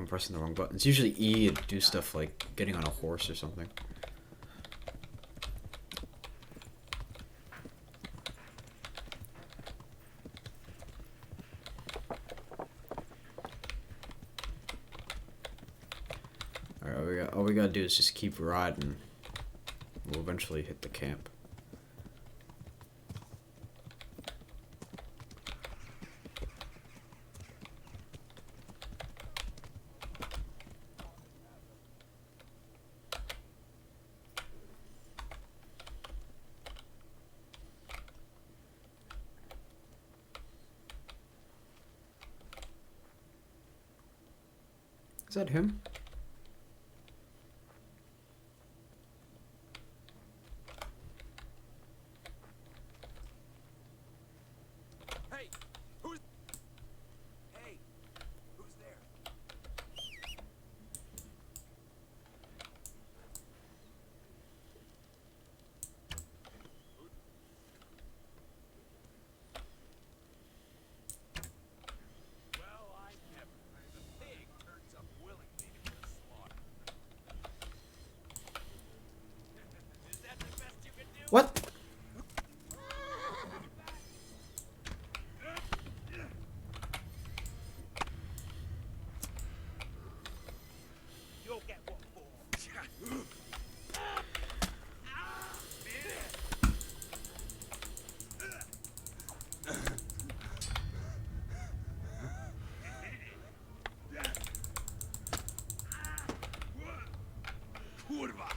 I'm pressing the wrong button. It's usually E to do stuff like getting on a horse or something. Alright, all we gotta do is just keep riding. We'll eventually hit the camp. Is that him? Hey, who's there? Well, I never. The pig turns up willingly to be slaughtered. Is that the best you can do? What? You'll get what for. Kurwa!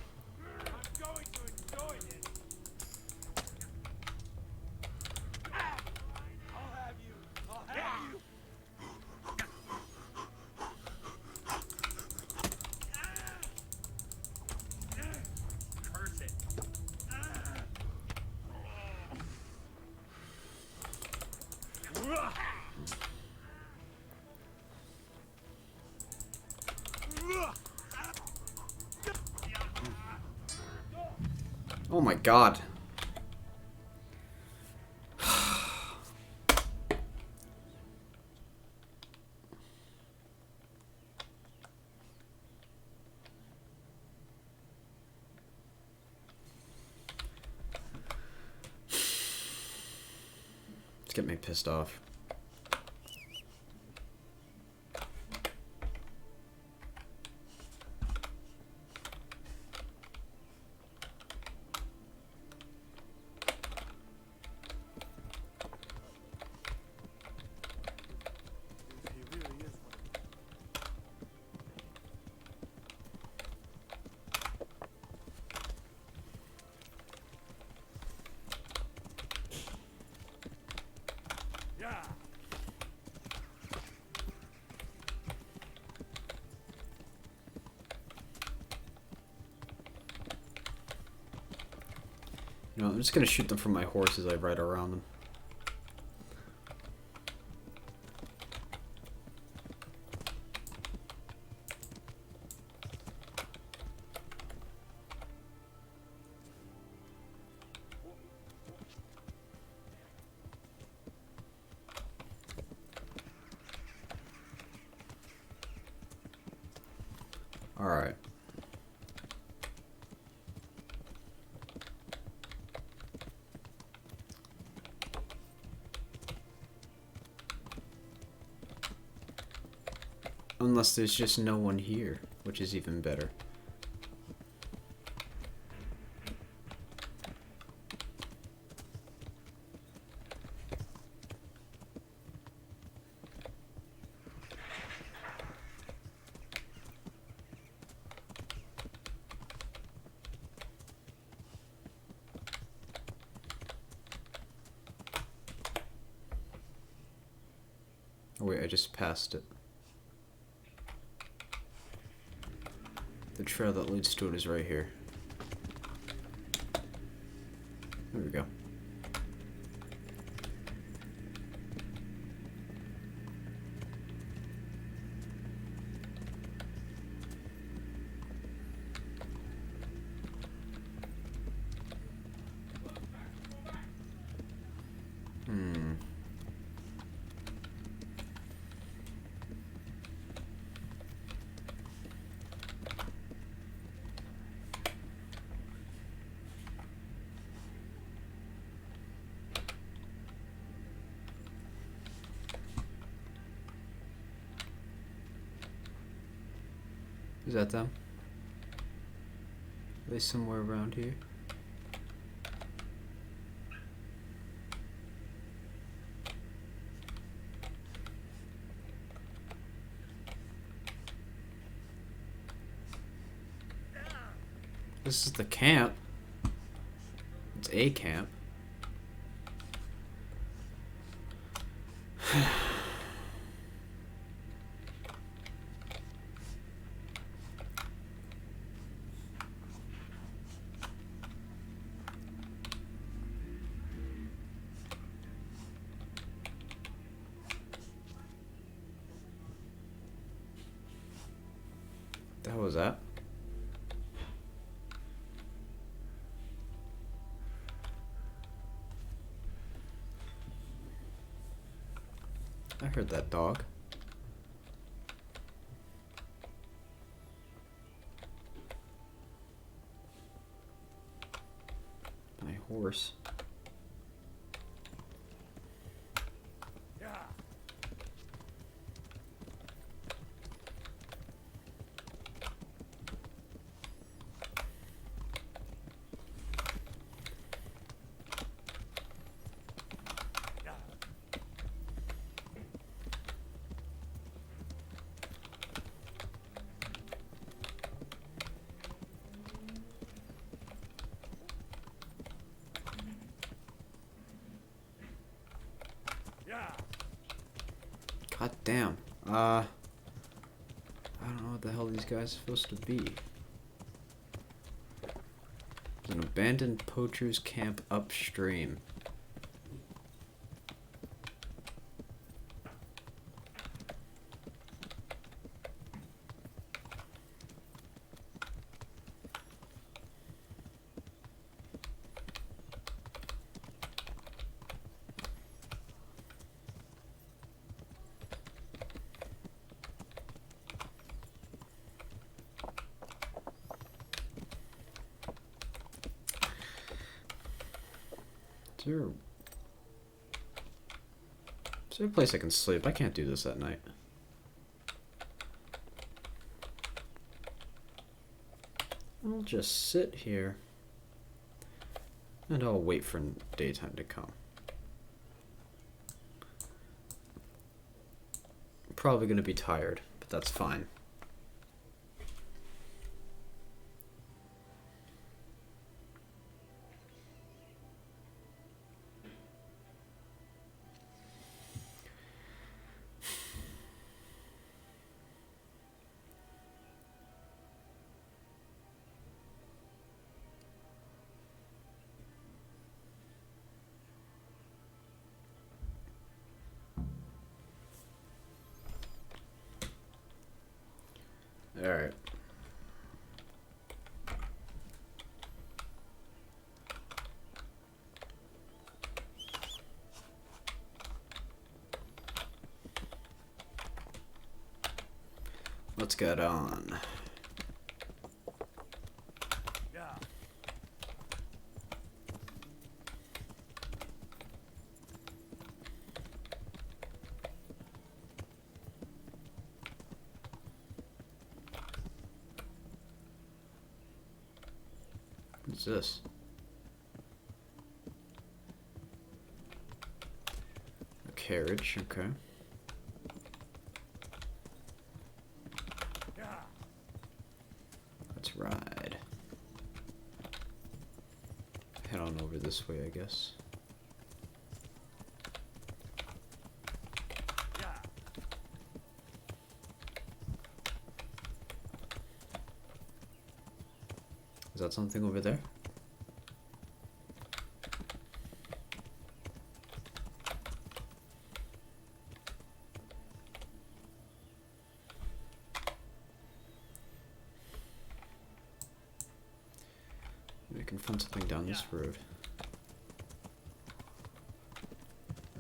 I'm going to enjoy this. I'll have you. I'll have you. Curse it. Oh my god. It's getting me pissed off. Yeah. You know, I'm just gonna shoot them from my horse as I ride around them. Alright. Unless there's just no one here, which is even better. Oh wait, I just passed it. The trail that leads to it is right here. There we go. Is that them? Are they somewhere around here? This is the camp. It's a camp. The hell was that? I heard that dog. My horse. Yeah. Yeah. God damn. I don't know what the hell these guys are supposed to be. There's an abandoned poacher's camp upstream. Is there a place I can sleep? I can't do this at night. I'll just sit here and I'll wait for daytime to come. I'm probably gonna be tired, but that's fine. Alright. Let's get on. Yeah. What's this? A carriage, okay. Yeah. Let's ride. Head on over this way, I guess. Yeah. Is that something over there? Maybe we can find something down this road.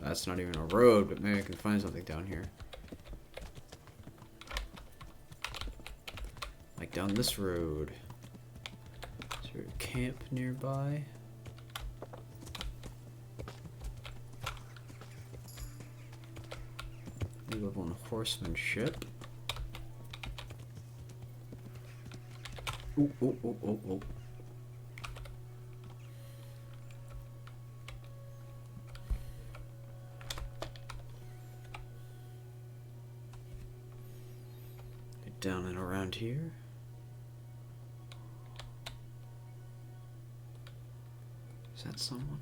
That's not even a road, but maybe I can find something down here. Like down this road. Is there a camp nearby? We live on horsemanship. Ooh, ooh, ooh, ooh, ooh. Get down and around here. Is that someone?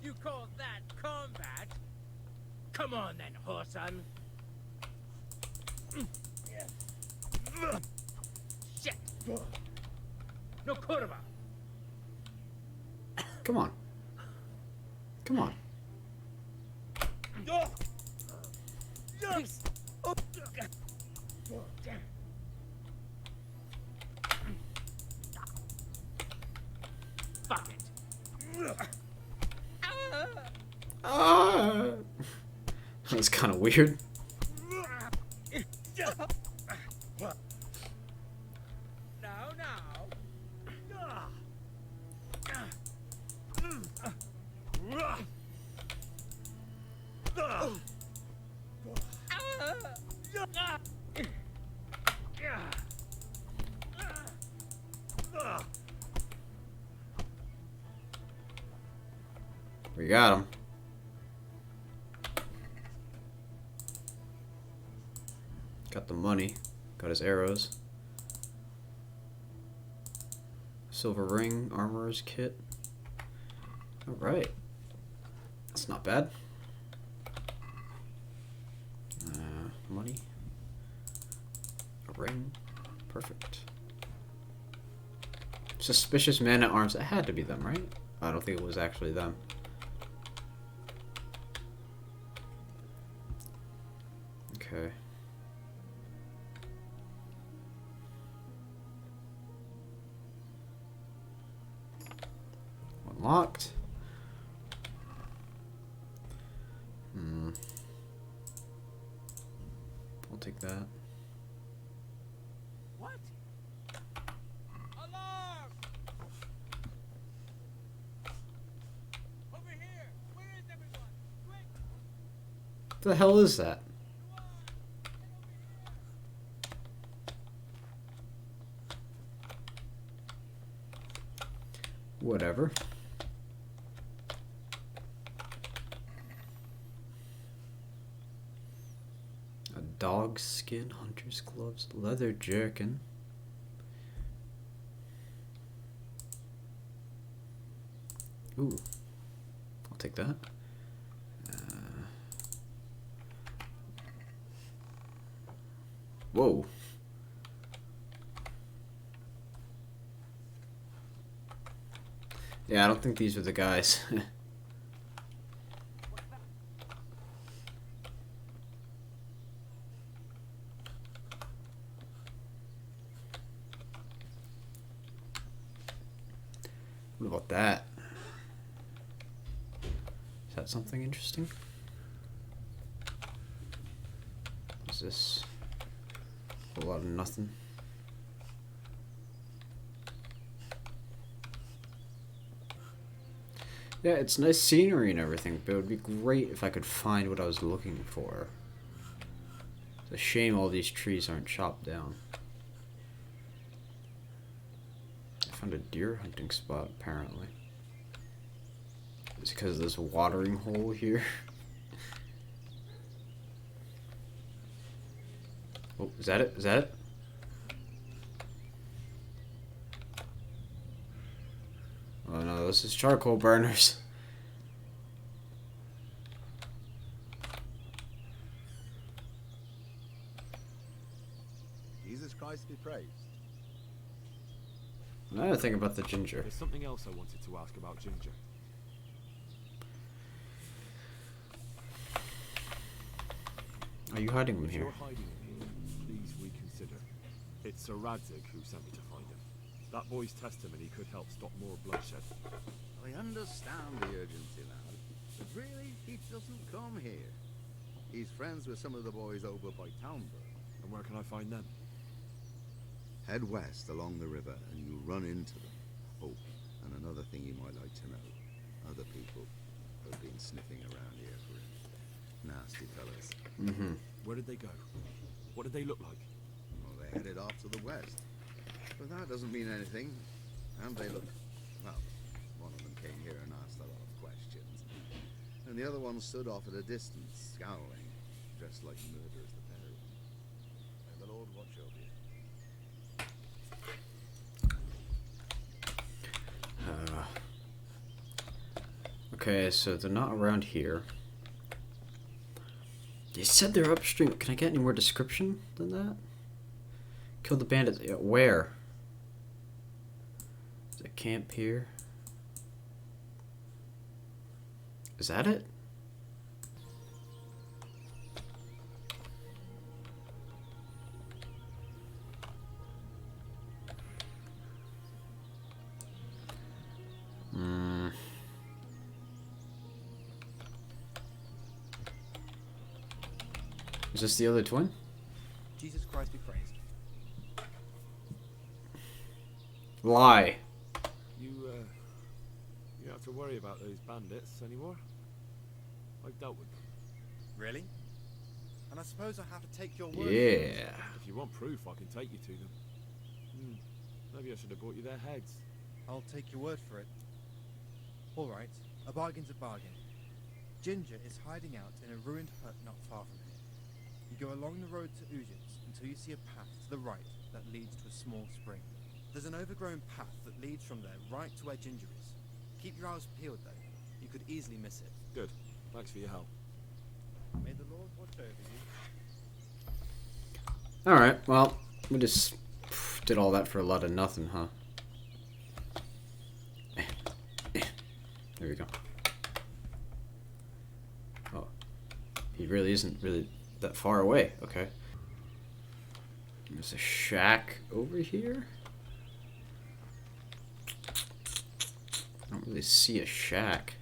You call that combat? Come on then, Horson. Shit. No kurwa. Come on. Come on. Fuck it. Ah! That's kind of weird. We got him. Got the money. Got his arrows. Silver ring, armorer's kit. Alright. That's not bad. Money. A ring. Perfect. Suspicious man at arms. It had to be them, right? I don't think it was actually them. Okay. Unlocked. I'll take that. What? Alarm! Over here! Where is everyone? Quick! What the hell is that? Whatever. A dog skin, hunter's gloves, leather jerkin. Ooh. I'll take that. Whoa. Yeah, I don't think these are the guys. What about that? Is that something interesting? Is this a whole lot of nothing? Yeah, it's nice scenery and everything, but it would be great if I could find what I was looking for. It's a shame all these trees aren't chopped down. I found a deer hunting spot, apparently. It's because of this watering hole here. Oh, is that it? Is that it? Oh no, this is charcoal burners. Jesus Christ be praised. Another thing about the ginger. There's something else I wanted to ask about Ginger. Are you hiding him If here? you're hiding him here, please reconsider. It's Sir Radzig who sent me to find him. That boy's testimony could help stop more bloodshed. I understand the urgency, lad, but really, he doesn't come here. He's friends with some of the boys over by Townburg. And where can I find them? Head west along the river and you'll run into them. Oh, And another thing you might like to know, other people have been sniffing around here for him. Nasty fellas. Mm-hmm. Where did they go? What did they look like? Well, they headed off to the west. But that doesn't mean anything. And they look... Well, one of them came here and asked a lot of questions. And the other one stood off at a distance, scowling, dressed like murderers, the pair of them. May the Lord watch over you. Okay, so they're not around here. They said they're upstream. Can I get any more description than that? Kill the bandits. Yeah, where? Is it camp here? Is that it? Is this the other twin? Jesus Christ be praised. Lie. You don't have to worry about those bandits anymore. I've dealt with them. Really? And I suppose I have to take your word. Yeah. If you want proof, I can take you to them. Maybe I should have brought you their heads. I'll take your word for it. All right, a bargain's a bargain. Ginger is hiding out in a ruined hut not far from here. You go along the road to Ujits until you see a path to the right that leads to a small spring. There's an overgrown path that leads from there right to where Ginger is. Keep your eyes peeled though. You could easily miss it. Good. Thanks for your help. May the Lord watch over you. Alright, well, we just did all that for a lot of nothing, huh? There we go. Oh. He really isn't really that far away. Okay. There's a shack over here? I don't really see a shack.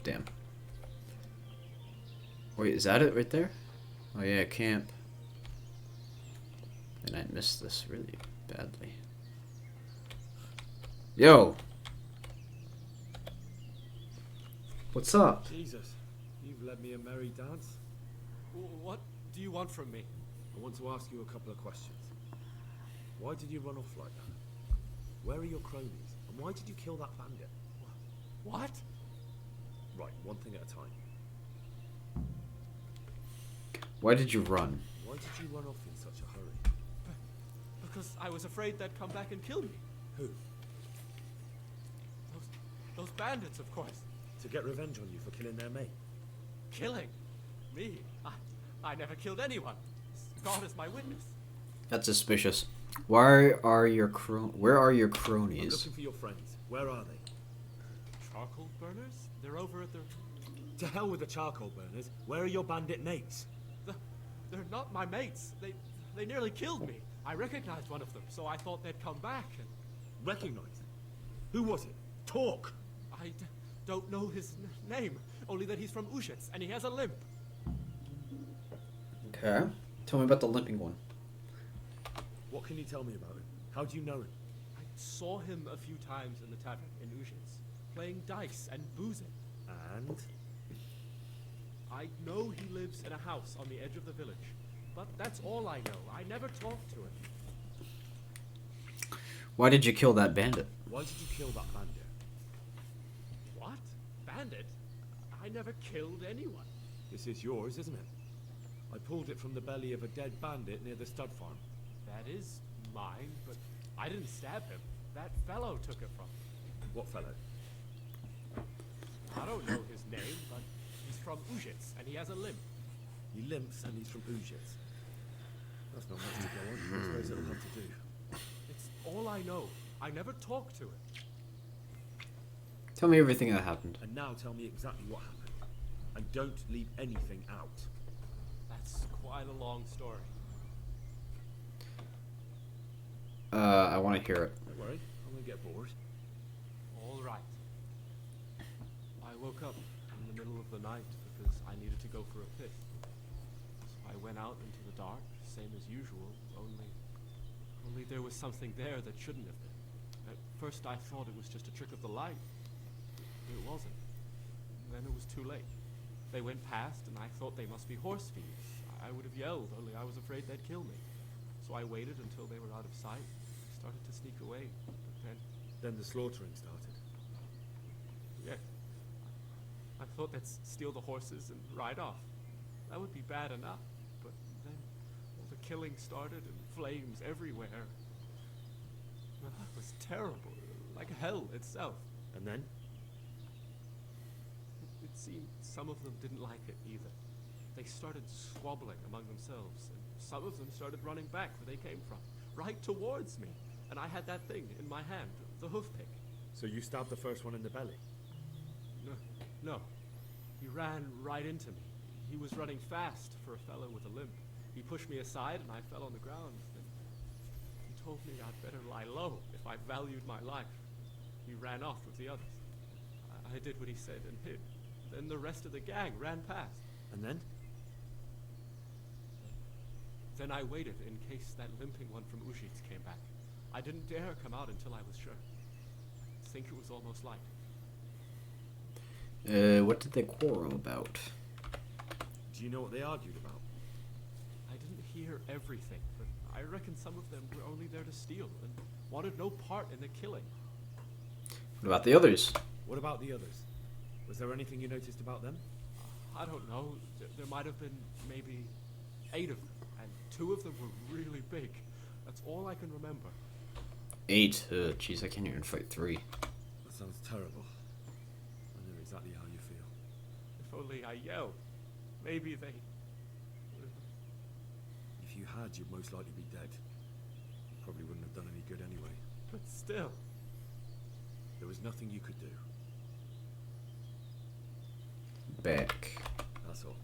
Damn. Wait, is that it right there? Oh yeah, camp. And I missed this really badly. Yo! What's up? Jesus, you've led me a merry dance. What do you want from me? I want to ask you a couple of questions. Why did you run off like that? Where are your cronies? And why did you kill that bandit? What? Right, one thing at a time. Why did you run? Why did you run off in such a hurry? Because I was afraid they'd come back and kill me. Who? Those bandits, of course. To get revenge on you for killing their mate? Killing? Me? I never killed anyone. God is my witness. That's suspicious. Where are your I'm cronies? looking for your friends. Where are they? Charcoal burners? They're over at the... To hell with the charcoal burners. Where are your bandit mates? They're not my mates. They nearly killed me. I recognized one of them, so I thought they'd come back and... Recognize? Who was it? Talk! I don't know his name, only that he's from Ujits, and he has a limp. Okay. Tell me about the limping one. What can you tell me about him? How do you know him? I saw him a few times in the tavern in Ujits, playing dice and boozing. And? I know he lives in a house on the edge of the village, but that's all I know. I never talked to him. Why did you kill that bandit? Why did you kill that bandit? What? Bandit? I never killed anyone. This is yours, isn't it? I pulled it from the belly of a dead bandit near the stud farm. That is mine, but I didn't stab him. That fellow took it from me. What fellow? I don't know his name, but he's from Ujits, and he has a limp. He limps and he's from Ujits. That's not much to go on. I suppose it'll have to do. It's all I know. I never talked to him. Tell me everything that happened. And now tell me exactly what happened. And don't leave anything out. That's quite a long story. I want to hear it. Don't worry, I'm gonna get bored. All right. I woke up in the middle of the night because I needed to go for a piss. So I went out into the dark, same as usual, only Only there was something there that shouldn't have been. At first I thought it was just a trick of the light. It wasn't. Then it was too late. They went past, and I thought they must be horse thieves. I would have yelled, only I was afraid they'd kill me. So I waited until they were out of sight. Started to sneak away, but then... Then the slaughtering started. Yeah. I thought they'd steal the horses and ride off. That would be bad enough, but then all the killing started and flames everywhere. Well, that was terrible, like hell itself. And then? It seemed some of them didn't like it either. They started squabbling among themselves, and some of them started running back where they came from, right towards me. And I had that thing in my hand, the hoof pick. So you stabbed the first one in the belly? No. He ran right into me. He was running fast for a fellow with a limp. He pushed me aside and I fell on the ground. Then he told me I'd better lie low if I valued my life. He ran off with the others. I did what he said and hid. Then the rest of the gang ran past. And then? Then I waited in case that limping one from Ujits came back. I didn't dare come out until I was sure. I think it was almost light. What did they quarrel about? Do you know what they argued about? I didn't hear everything, but I reckon some of them were only there to steal and wanted no part in the killing. What about the others? What about the others? Was there anything you noticed about them? I don't know. There might have been maybe 8 of them, and 2 of them were really big. That's all I can remember. 8? Jeez, I can't even fight 3. That sounds terrible. I know exactly how you feel. If only I yelled. Maybe they... If you had, you'd most likely be dead. You probably wouldn't have done any good anyway. But still. There was nothing you could do. Back. That's all.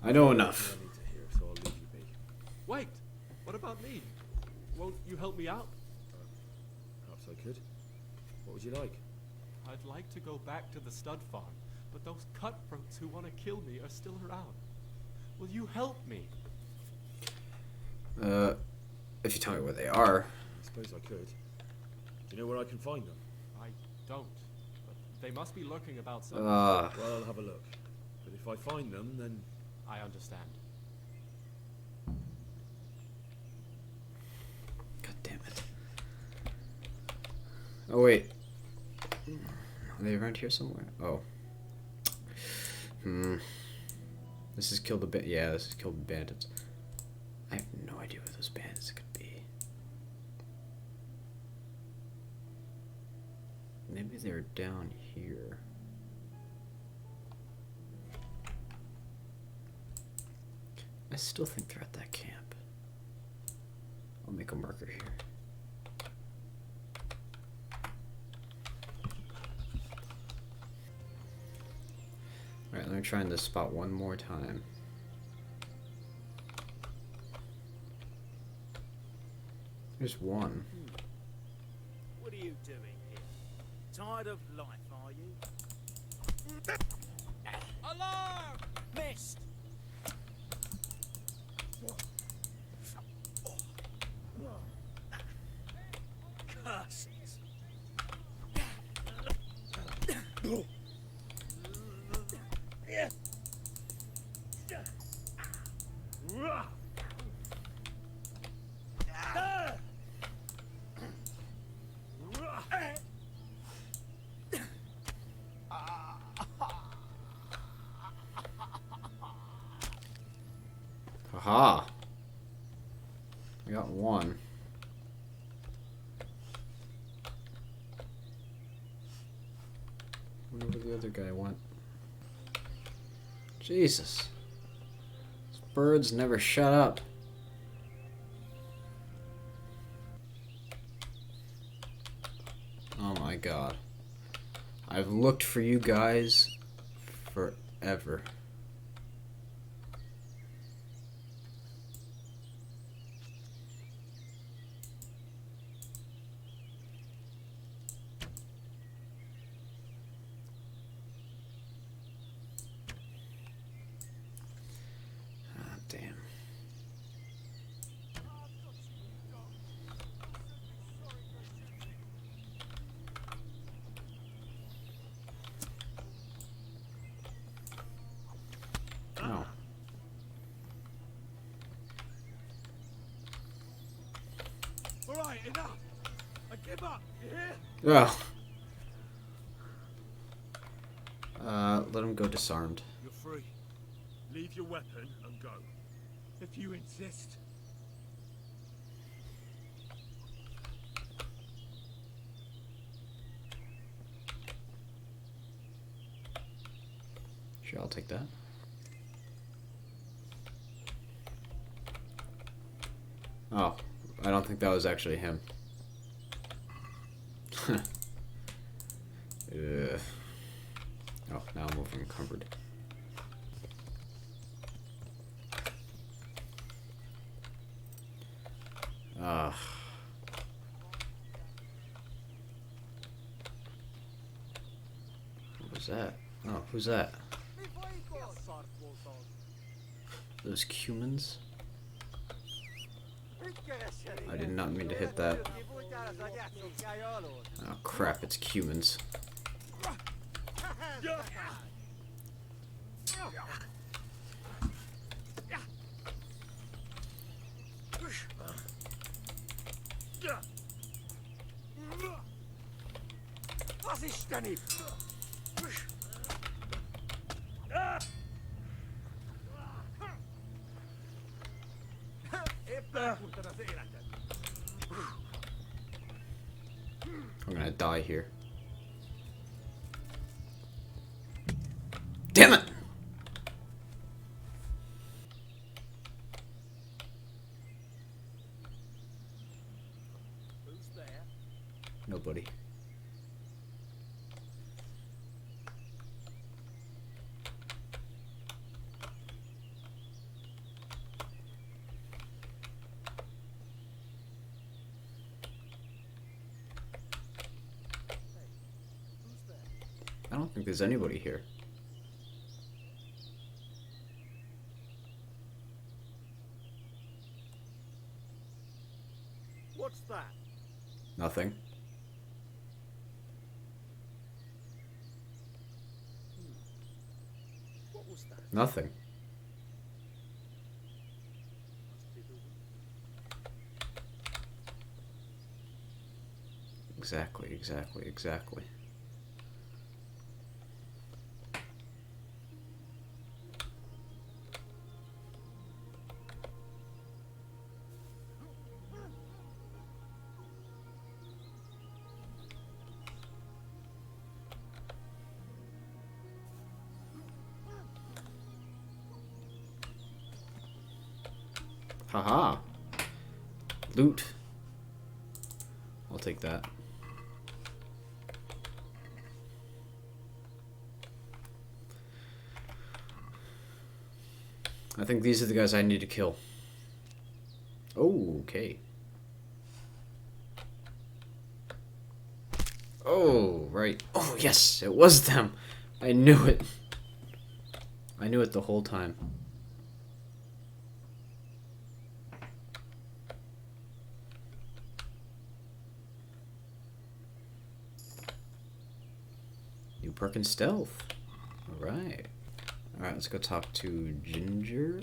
I know enough. I need to hear, so I'll leave you be. Wait! What about me? Won't you help me out? Perhaps I could. What would you like? I'd like to go back to the stud farm, but those cutthroats who want to kill me are still around. Will you help me? If you tell me where they are. I suppose I could. Do you know where I can find them? I don't. But they must be lurking about somewhere. Well, I'll have a look. But if I find them, then... I understand. God damn it. Oh, wait. Are they around here somewhere? Oh. This is Kill the Bandits. Yeah, this is Kill the Bandits. I have no idea where those bandits could be. Maybe they're down here. I still think they're at that camp. I'll make a marker here. Alright, let me try this spot one more time. There's one. What are you doing here? Tired of life, are you? Alarm! Missed! Curses! Haha. I got one. Wonder where the other guy went. Jesus. These birds never shut up. Oh my god. I've looked for you guys forever. Damn. Oh. Alright, enough! I give up, you hear? Oh. Let him go disarmed. You're free. Leave your weapon and go. If you insist. Sure, I'll take that. Oh, I don't think that was actually him. Ugh. Oh, now I'm over encumbered. Ah. What was that? Oh, who's that? Those humans? I did not mean to hit that. Oh crap, it's humans. Was ist denn nicht? I'm gonna die here. Damn it! Who's there? Nobody. I don't think there's anybody here. What's that? Nothing. What was that? Nothing. Exactly. Haha. Loot. I'll take that. I think these are the guys I need to kill. Oh, okay. Oh, right. Oh, yes, it was them. I knew it. I knew it the whole time. New perk in stealth. Alright. Alright, let's go talk to Ginger.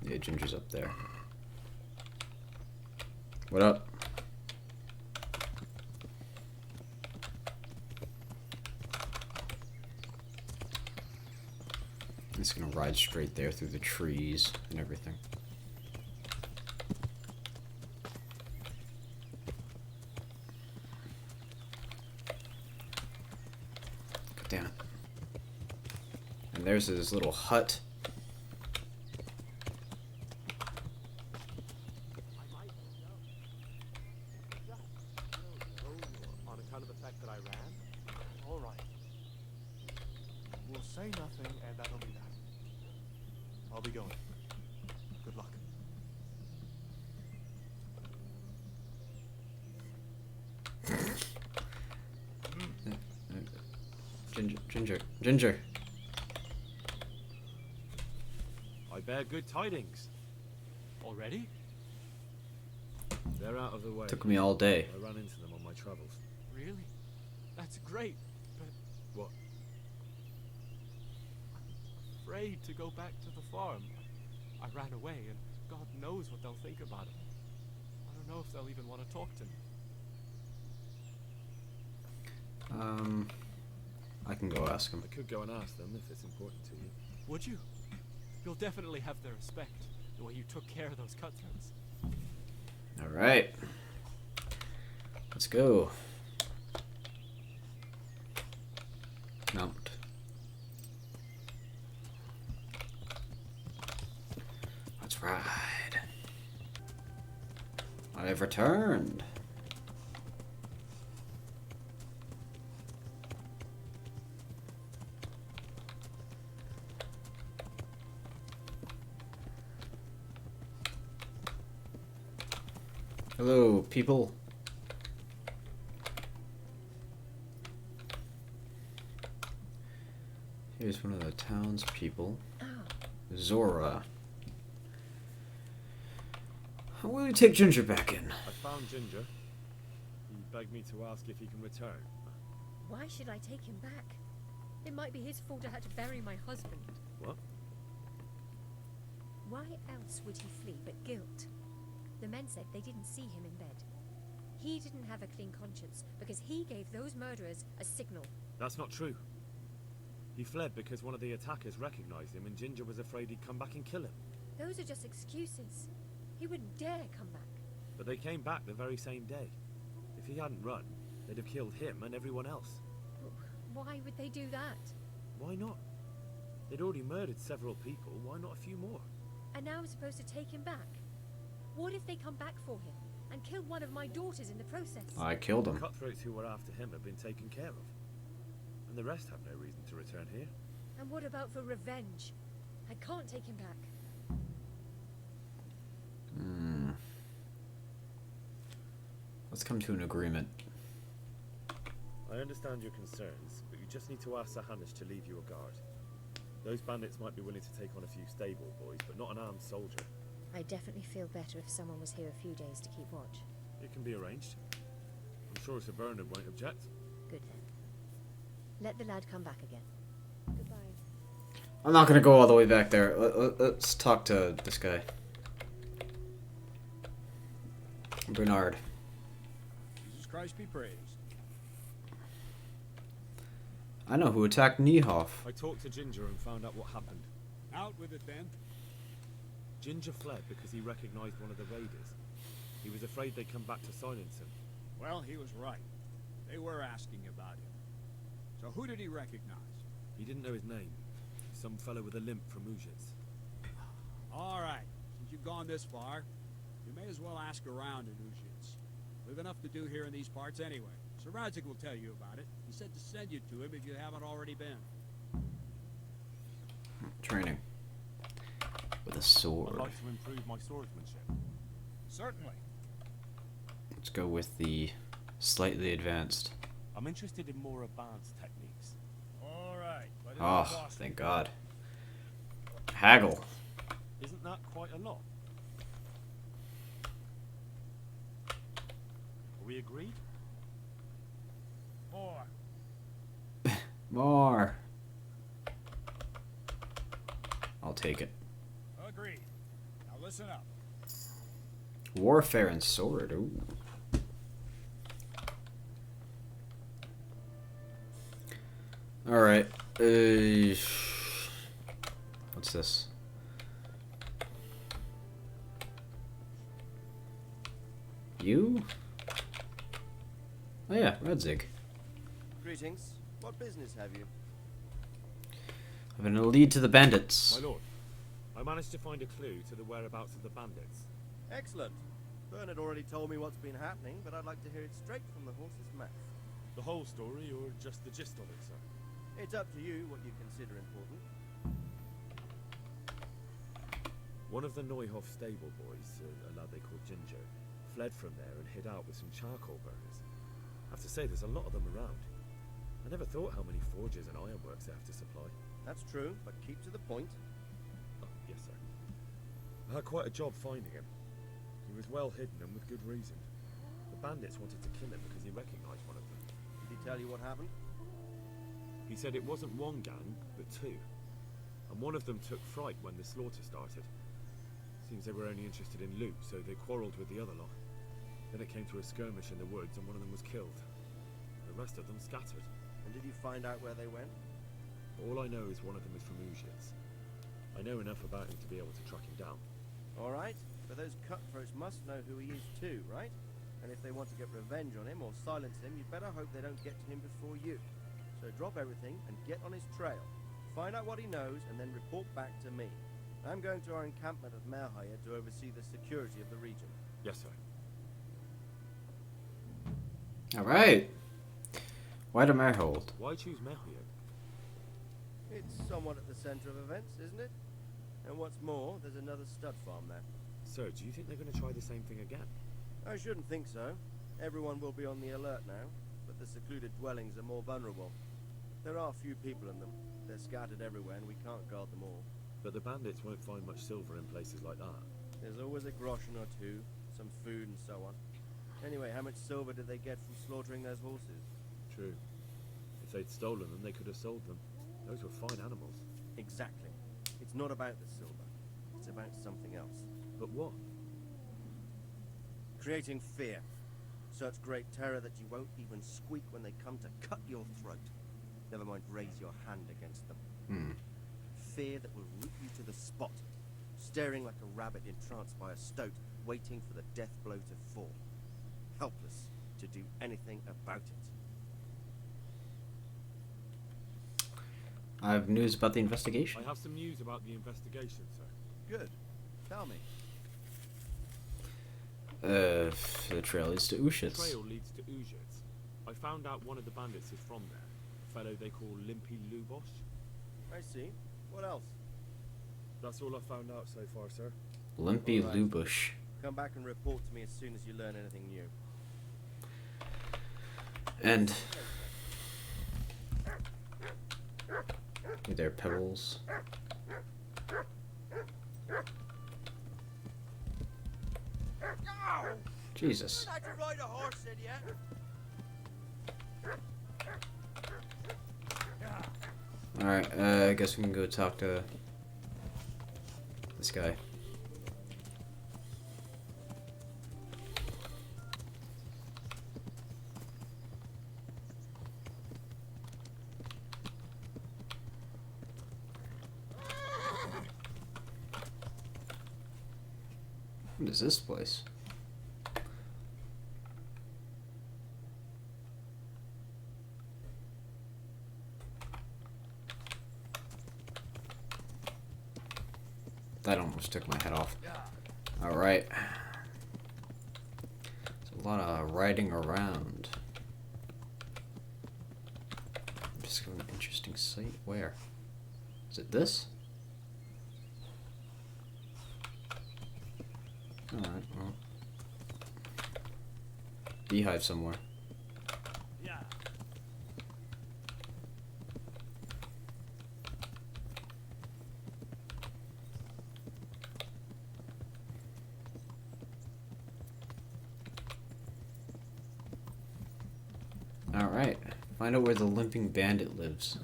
Yeah, Ginger's up there. What up? It's gonna ride straight there through the trees and everything. God damn it. And there's his little hut. On account of the fact that I ran? All right. We'll say nothing, and that'll be that. I'll be going. Good luck. Ginger. I bear good tidings. Already? They're out of the way. Took me all day. I ran into them on my travels. Really? That's great, but What? I'm afraid to go back to the farm. I ran away, and God knows what they'll think about it. I don't know if they'll even want to talk to me. I can go ask him. I could go and ask them if it's important to you. Would you? You'll definitely have their respect, the way you took care of those cutthroats. Alright. Let's go. Mount. Let's ride. I've returned. Hello, people. Here's one of the townspeople. Zora. How will you take Ginger back in? I found Ginger. He begged me to ask if he can return. Why should I take him back? It might be his fault I had to bury my husband. What? Why else would he flee but guilt? The men said they didn't see him in bed. He didn't have a clean conscience because he gave those murderers a signal. That's not true. He fled because one of the attackers recognized him and Ginger was afraid he'd come back and kill him. Those are just excuses. He wouldn't dare come back. But they came back the very same day. If he hadn't run, they'd have killed him and everyone else. Why would they do that? Why not? They'd already murdered several people. Why not a few more? And now I'm supposed to take him back? What if they come back for him and kill one of my daughters in the process? I killed The him. cutthroats who were after him have been taken care of. And the rest have no reason to return here. And what about for revenge? I can't take him back. Let's come to an agreement. I understand your concerns, but you just need to ask Sir Hanish to leave you a guard. Those bandits might be willing to take on a few stable boys, but not an armed soldier. I'd definitely feel better if someone was here a few days to keep watch. It can be arranged. I'm sure Sir Bernard won't object. Good then. Let the lad come back again. Goodbye. I'm not gonna go all the way back there. Let's talk to this guy. Bernard. Jesus Christ be praised. I know who attacked Niehoff. I talked to Ginger and found out what happened. Out with it then. Ginger fled because he recognized one of the raiders. He was afraid they'd come back to silence him. Well, he was right. They were asking about him. So who did he recognize? He didn't know his name. Some fellow with a limp from Ujits. All right. Since you've gone this far, you may as well ask around in Ujits. We've enough to do here in these parts anyway. Sir Radzik will tell you about it. He said to send you to him if you haven't already been. Training. With a I'd sword. like to improve my swordsmanship. Certainly. Let's go with the slightly advanced. I'm interested in more advanced techniques. All right. But it Oh, won't cost thank you. God. Haggle. Isn't that quite a lot? Are we agreed? More. More. I'll take it. Agreed. Now listen up. Warfare and sword. Ooh. Alright. What's this? You? Oh yeah, Redzig. Greetings. What business have you? I've been a lead to the bandits. My lord, I managed to find a clue to the whereabouts of the bandits. Excellent. Bernard already told me what's been happening, but I'd like to hear it straight from the horse's mouth. The whole story, or just the gist of it, sir? It's up to you what you consider important. One of the Neuhoff stable boys, a lad they called Ginger, fled from there and hid out with some charcoal burners. I have to say, there's a lot of them around. I never thought how many forges and ironworks they have to supply. That's true, but keep to the point. Oh, yes, sir. I had quite a job finding him. He was well hidden and with good reason. The bandits wanted to kill him because he recognized one of them. Did he tell you what happened? He said it wasn't one gang, but two. And one of them took fright when the slaughter started. Seems they were only interested in loot, so they quarreled with the other lot. Then it came to a skirmish in the woods and one of them was killed. The rest of them scattered. And did you find out where they went? All I know is one of them is from Ujic. I know enough about him to be able to track him down. All right, but those cutthroats must know who he is too, right? And if they want to get revenge on him or silence him, you'd better hope they don't get to him before you. So drop everything and get on his trail. Find out what he knows and then report back to me. I'm going to our encampment at Merhaya to oversee the security of the region. Yes, sir. Alright. Why do Merhold? Why choose Merhaya? It's somewhat at the center of events, isn't it? And what's more, there's another stud farm there. Sir, do you think they're going to try the same thing again? I shouldn't think so. Everyone will be on the alert now, but the secluded dwellings are more vulnerable. There are few people in them. They're scattered everywhere and we can't guard them all. But the bandits won't find much silver in places like that. There's always a groschen or two, some food and so on. Anyway, how much silver did they get from slaughtering those horses? True. If they'd stolen them, they could have sold them. Those were fine animals. Exactly. It's not about the silver. It's about something else. But what? Creating fear. Such great terror that you won't even squeak when they come to cut your throat. Never mind raise your hand against them. Fear that will root you to the spot. Staring like a rabbit entranced by a stoat, waiting for the death blow to fall. Helpless to do anything about it. I have news about the investigation. I have some news about the investigation, sir. Good. Tell me. The trail leads to The Ushitz. trail leads to Ujic. I found out one of the bandits is from there. A fellow they call Limpy Lubosh. I see. What else? That's all I found out so far, sir. Limpy All right. Lubush. Come back and report to me as soon as you learn anything new. And there, Pebbles. Jesus. I could ride a horse in yet. Alright, I guess we can go talk to this guy. What is this place? That almost took my head off. Alright. There's a lot of riding around. Just got an interesting site. Where? Is it this? Alright, well. Beehive somewhere. Yeah. Alright. Find out where the limping bandit lives.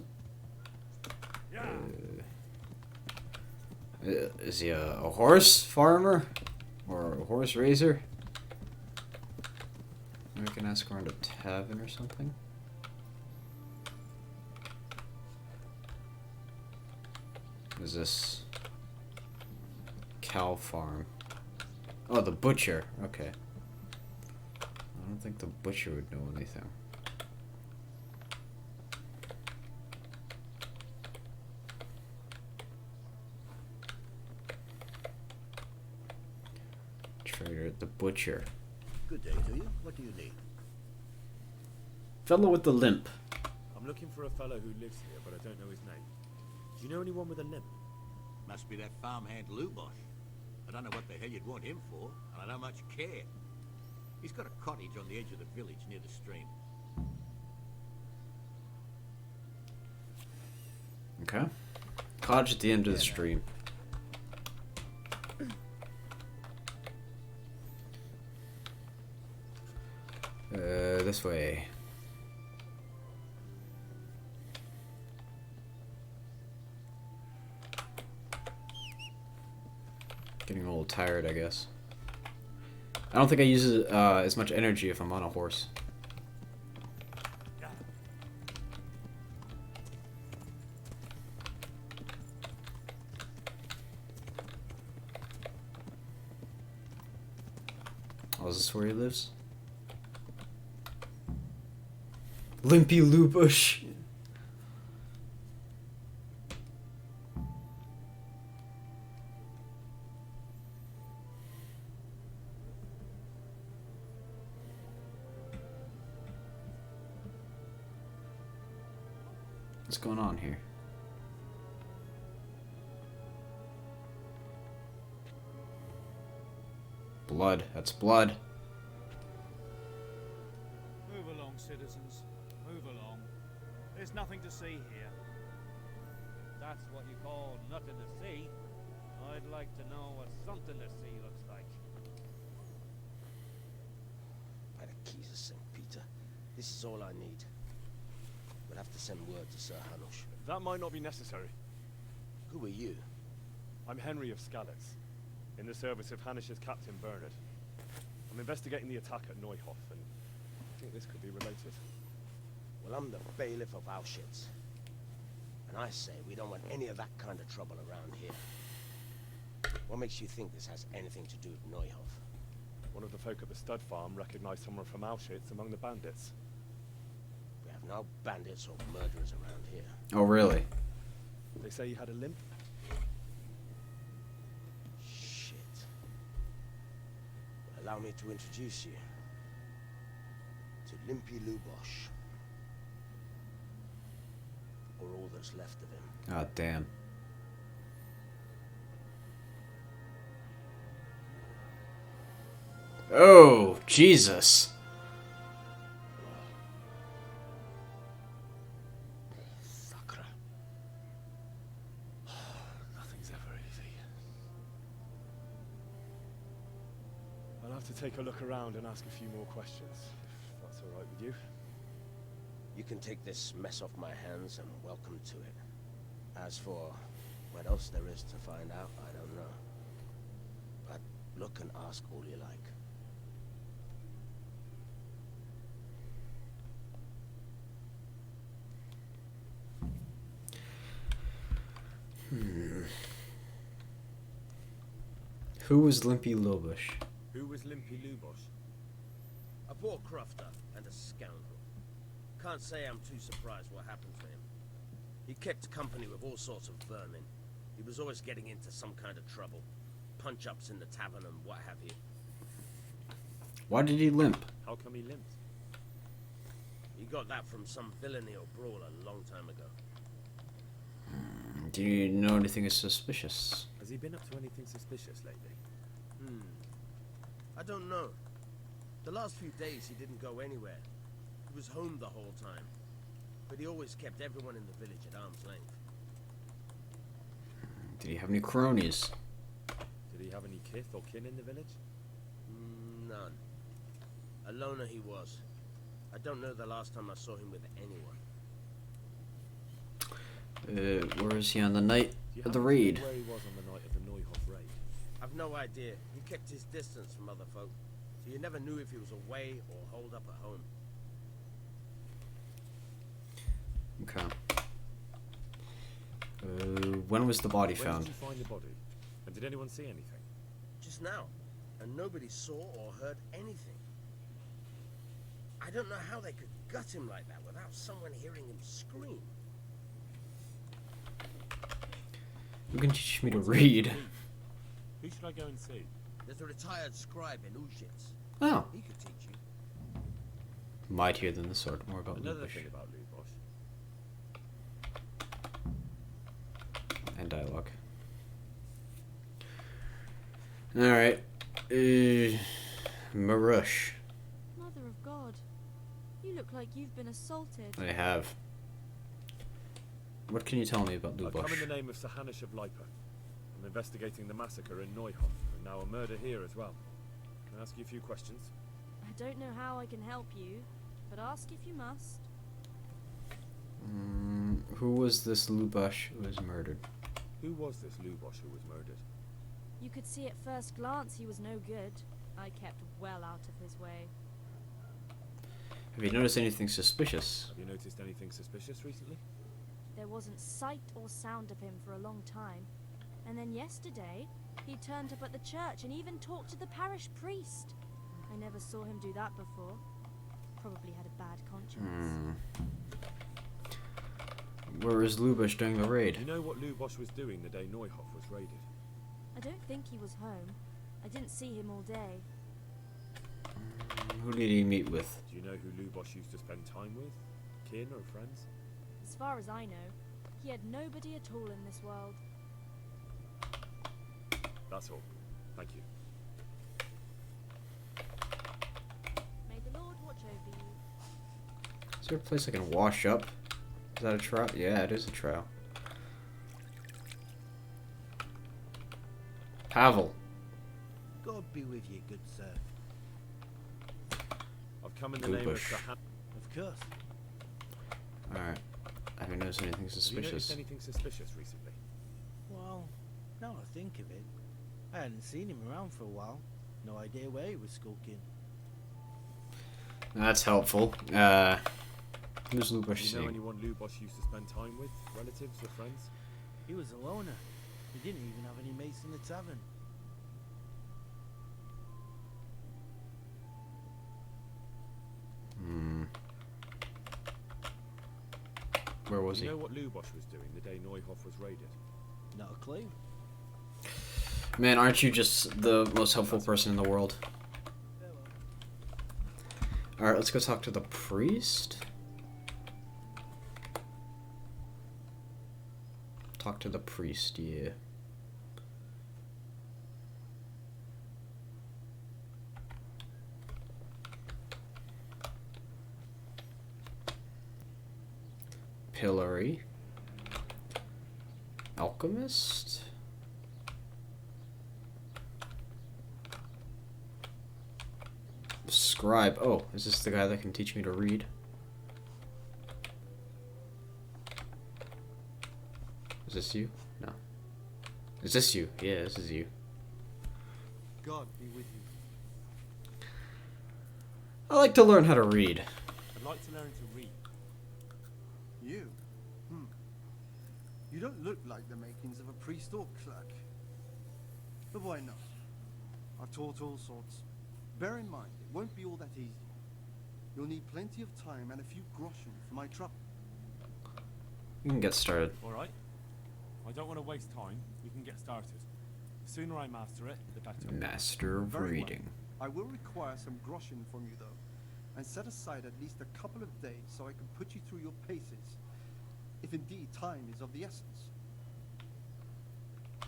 Is he a horse farmer? Or a horse raiser? Maybe I can ask around a tavern or something? Is this cow farm? Oh, the butcher. Okay. I don't think the butcher would know anything. Trader at the butcher. Good day to you. What do you need? Fellow with the limp. I'm looking for a fellow who lives here, but I don't know his name. Do you know anyone with a limp? Must be that farmhand Lubosh. I don't know what the hell you'd want him for, and I don't much care. He's got a cottage on the edge of the village near the stream. Okay. Cottage at the end of the Yeah, stream. This way. Getting a little tired, I guess. I don't think I use as much energy if I'm on a horse. Oh, is this where he lives? Limpy Lubush. What's going on here? Blood. That's blood. Move along, citizens. Move along. There's nothing to see here. If that's what you call nothing to see, I'd like to know what something to see looks like. By the keys of St. Peter, this is all I need. We'll have to send word to Sir Hanush. That might not be necessary. Who are you? I'm Henry of Skalitz, in the service of Hanush's Captain Bernard. I'm investigating the attack at Neuhof, and I think this could be related. Well, I'm the bailiff of Auschwitz. And I say we don't want any of that kind of trouble around here. What makes you think this has anything to do with Neuhof? One of the folk at the stud farm recognized someone from Auschwitz among the bandits. We have no bandits or murderers around here. Oh, really? They say he had a limp. Shit. Well, allow me to introduce you to Limpy Lubosh. Or all that's left of him. Oh, damn. Oh, Jesus. Sakra. Nothing's ever easy. I'll have to take a look around and ask a few more questions, if that's all right with you. You can take this mess off my hands and welcome to it. As for what else there is to find out, I don't know. But look and ask all you like. Who was Limpy Lubush? Who was Limpy Lubosh? A poor crofter and a scoundrel. Can't say I'm too surprised what happened to him. He kept company with all sorts of vermin. He was always getting into some kind of trouble. Punch-ups in the tavern and what have you. Why did he limp? How come he limped? He got that from some villainy or brawl a long time ago. Do you know anything suspicious? Has he been up to anything suspicious lately? I don't know. The last few days he didn't go anywhere. He was home the whole time. But he always kept everyone in the village at arm's length. Did he have any cronies? Did he have any kith or kin in the village? None. A loner he was. I don't know the last time I saw him with anyone. Where is he on the night Do you of the happen to know raid? where he was on the night of the Neuhof raid? I've no idea. He kept his distance from other folk. So you never knew if he was away or holed up at home. Okay. When was the body When found? did you find the body? And did anyone see anything? Just now. And nobody saw or heard anything. I don't know how they could gut him like that without someone hearing him scream. You can teach me to read. Who should I go and see? There's a retired scribe in Ushitz. Oh, He could teach you. mightier than the sword. More about Another Lubush. thing about Lubosh. And dialogue. Alright. Marush. Mother of God, you look like you've been assaulted. I have. What can you tell me about I've come in Lubosh? the name of Sahanish of Lipa. I'm investigating the massacre in Neuhof, and now a murder here as well. Can I ask you a few questions? I don't know how I can help you, but ask if you must. Who was this Lubosh who was murdered? Who was this Lubosh who was murdered? You could see at first glance he was no good. I kept well out of his way. Have you noticed anything suspicious? Have you noticed anything suspicious recently? There wasn't sight or sound of him for a long time. And then yesterday, he turned up at the church and even talked to the parish priest. I never saw him do that before. Probably had a bad conscience. Where was Lubosh during the raid? You know what Lubosh was doing the day Neuhof was raided? I don't think he was home. I didn't see him all day. Who did he meet with? Do you know who Lubosh used to spend time with? Kin or friends? As far as I know, he had nobody at all in this world. That's all. Thank you. May the Lord watch over you. Is there a place I can wash up? Is that a trial? Yeah, it is a trial. Pavel. God be with you, good sir. I've come in the name of Lubosh. Of course. Alright. I haven't noticed anything Have you suspicious. noticed anything suspicious recently? Well, now I think of it, I hadn't seen him around for a while. No idea where he was skulking. That's helpful. Who's Lubosh Do you know seeing? anyone Lubosh used to spend time with? Relatives or friends? He was a loner. He didn't even have any mates in the tavern. Where was Do you he? know what Lubosh was doing the day Neuhof was raided? Not a clue. Man, aren't you just the most helpful person in the world? Alright, let's go talk to the priest. Talk to the priest, yeah. Pillory. Alchemist. Scribe. Oh, is this the guy that can teach me to read? Is this you? No. Is this you? Yeah, this is you. God be with you. I like to learn how to read. I'd like to learn to read. You? You don't look like the makings of a priest or clerk. But why not? I've taught all sorts. Bear in mind, it won't be all that easy. You'll need plenty of time and a few groschen for my trouble. You can get started. Alright. I don't want to waste time. We can get started. The sooner I master it, the better. Master of Very well. reading. I will require some groschen from you, though, and set aside at least a couple of days so I can put you through your paces, if indeed time is of the essence.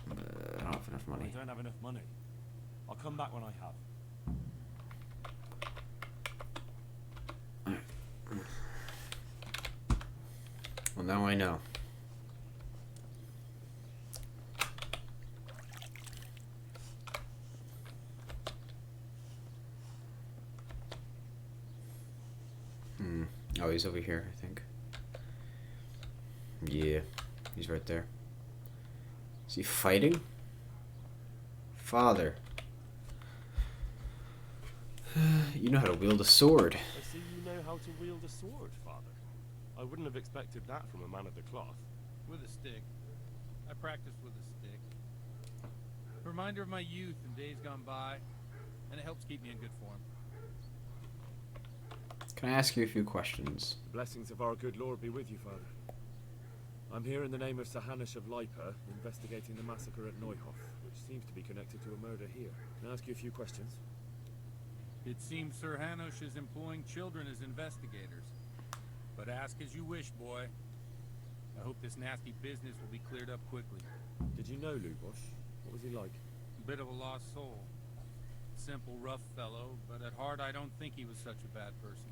I don't have enough money. I don't have enough money. I'll come back when I have. Well, now I know. Oh, he's over here, I think. Yeah, he's right there. Is he fighting? Father. You know how to wield a sword. I see you know how to wield a sword, Father. I wouldn't have expected that from a man of the cloth. With a stick. I practice with a stick. Reminder of my youth and days gone by, and it helps keep me in good form. Can I ask you a few questions? The blessings of our good Lord be with you, Father. I'm here in the name of Sahanish of Lipa, investigating the massacre at Neuhof, which seems to be connected to a murder here. Can I ask you a few questions? It seems Sir Hanush is employing children as investigators. But ask as you wish, boy. I hope this nasty business will be cleared up quickly. Did you know Lubosh? What was he like? Bit of a lost soul. Simple, rough fellow, but at heart I don't think he was such a bad person.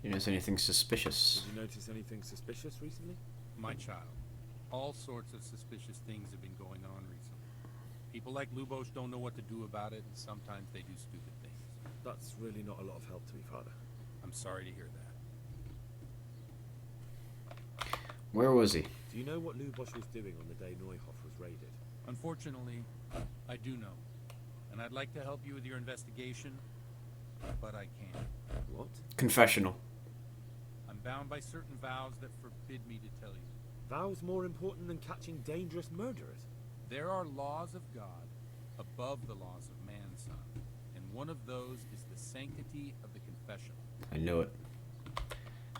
You notice anything suspicious? Did you notice anything suspicious recently? My child, all sorts of suspicious things have been going on recently. People like Lubos don't know what to do about it, and sometimes they do stupid things. That's really not a lot of help to me, Father. I'm sorry to hear that. Where was he? Do you know what Lubos was doing on the day Neuhoff was raided? Unfortunately, I do know. And I'd like to help you with your investigation, but I can't. What? Confessional. I'm bound by certain vows that forbid me to tell you. Vows more important than catching dangerous murderers? There are laws of God above the laws of man, son. And one of those is the sanctity of the confessional. I knew it.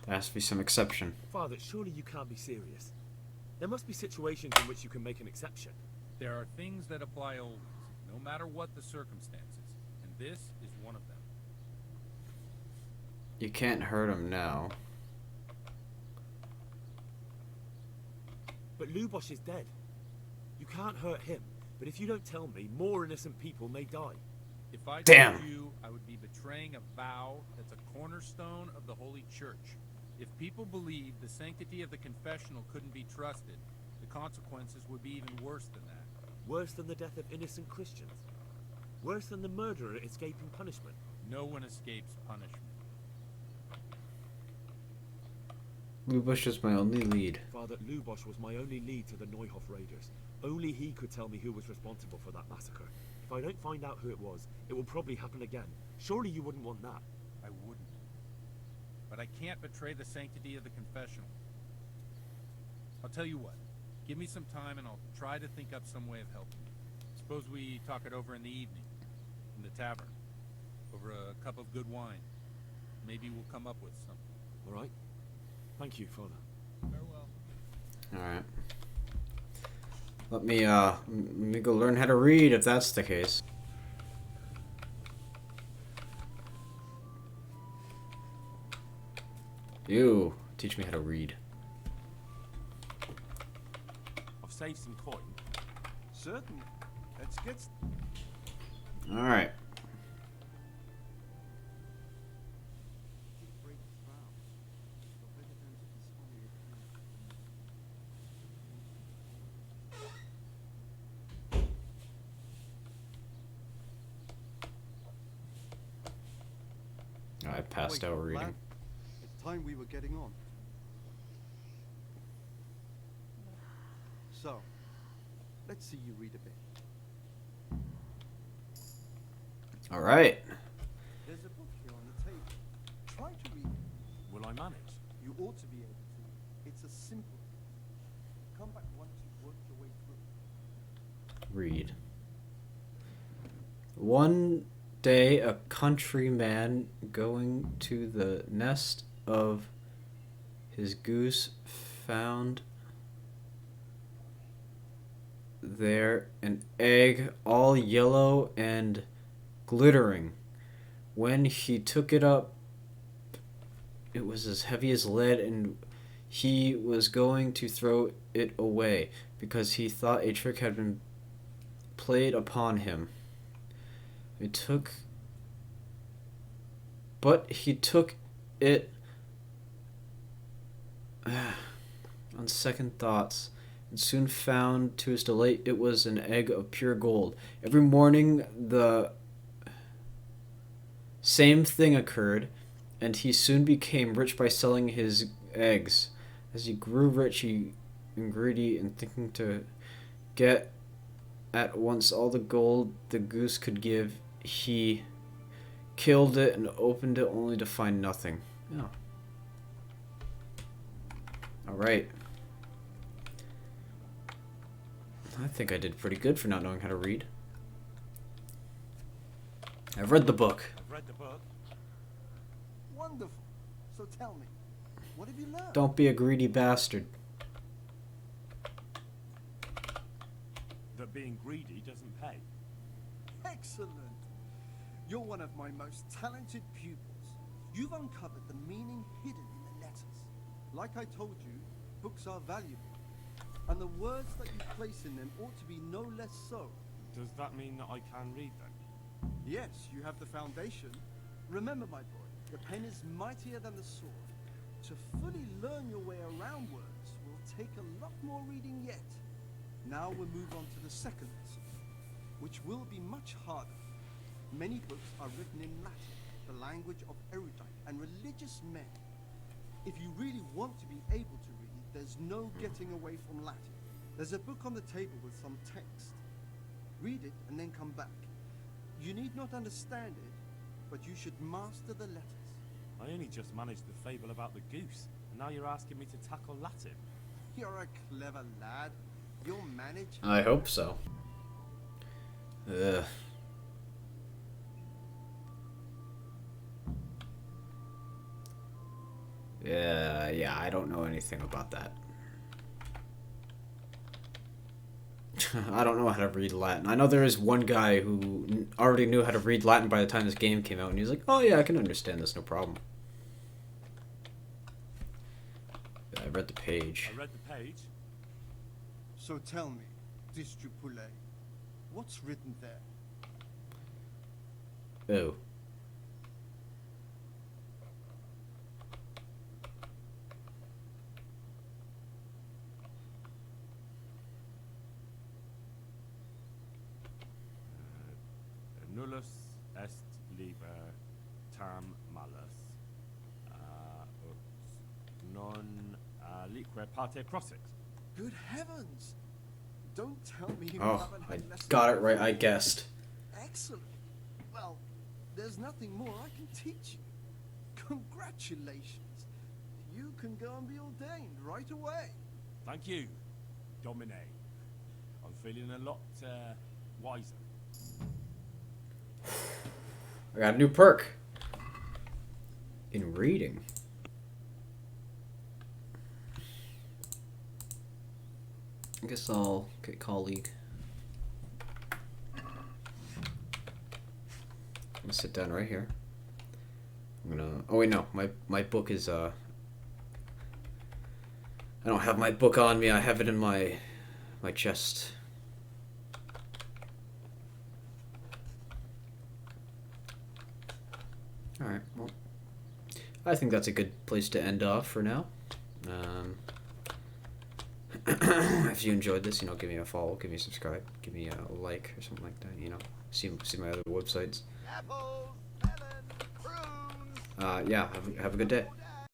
There has to be some exception. Father, surely you can't be serious. There must be situations in which you can make an exception. There are things that apply always, no matter what the circumstances. And this is one of them. You can't hurt him now. But Lubos is dead. You can't hurt him. But if you don't tell me, more innocent people may die. If I Damn. told you, I would be betraying a vow that's a cornerstone of the Holy Church. If people believed the sanctity of the confessional couldn't be trusted, the consequences would be even worse than that. Worse than the death of innocent Christians. Worse than the murderer escaping punishment. No one escapes punishment. Lubush is my only lead. Father, Lubos was my only lead to the Neuhoff raiders. Only he could tell me who was responsible for that massacre. If I don't find out who it was, it will probably happen again. Surely you wouldn't want that. I wouldn't. But I can't betray the sanctity of the confessional. I'll tell you what. Give me some time and I'll try to think up some way of helping you. Suppose we talk it over in the evening. In the tavern. Over a cup of good wine. Maybe we'll come up with something. All right. Thank you, Father. Farewell. Alright. Let me go learn how to read if that's the case. You teach me how to read. I've saved some coin. Certainly. Let's get... Alright. I passed out reading. Lad, it's time we were getting on. So, let's see you read a bit. Alright. There's a book here on the table. Try to read it. Will I manage? You ought to be able to. It's a simple thing. Come back once you've worked your way through. Read. One day a countryman going to the nest of his goose found there an egg all yellow and glittering. When he took it up, it was as heavy as lead, and he was going to throw it away because he thought a trick had been played upon him. He took it on second thoughts, and soon found to his delight it was an egg of pure gold. Every morning the same thing occurred, and he soon became rich by selling his eggs. As he grew rich and greedy and thinking to get at once all the gold the goose could give, he killed it and opened it only to find nothing. Oh. Alright. I think I did pretty good for not knowing how to read. I've read the book. I've read the book. Wonderful. So tell me, what have you learned? Don't be a greedy bastard. That being greedy doesn't pay. Excellent. You're one of my most talented pupils. You've uncovered the meaning hidden in the letters. Like I told you, books are valuable. And the words that you place in them ought to be no less so. Does that mean that I can read then? Yes, you have the foundation. Remember, my boy, The pen is mightier than the sword. To fully learn your way around words will take a lot more reading yet. Now we'll move on to the second lesson, which will be much harder. Many books are written in Latin, the language of erudite and religious men. If you really want to be able to read, there's no getting away from Latin. There's a book on the table with some text. Read it and then come back. You need not understand it, but you should master the letters. I only just managed the fable about the goose, and now you're asking me to tackle Latin. You're a clever lad. You'll manage. I hope so. Ugh. Yeah, I don't know anything about that. I don't know how to read Latin. I know there is one guy who already knew how to read Latin by the time this game came out, and he was like, oh yeah, I can understand this, no problem. I read the page. I read the page. So tell me, Distrupule, what's written there? Oh. Nullus est liber tam malus ut non lique parte prosix. Good heavens! Don't tell me you Oh, haven't I had lessons. got it right, I guessed. Excellent. Well, there's nothing more I can teach you. Congratulations. You can go and be ordained right away. Thank you, Domine. I'm feeling a lot wiser. I got a new perk. In reading. I guess I'll get colleague. I'm gonna sit down right here. I'm gonna. Oh wait, no. My book is. I don't have my book on me. I have it in my chest. All right. Well, I think that's a good place to end off for now. If you enjoyed this, give me a follow, give me a subscribe, give me a like or something like that. See my other websites. Apples, melon, prunes. Yeah. Have a good day.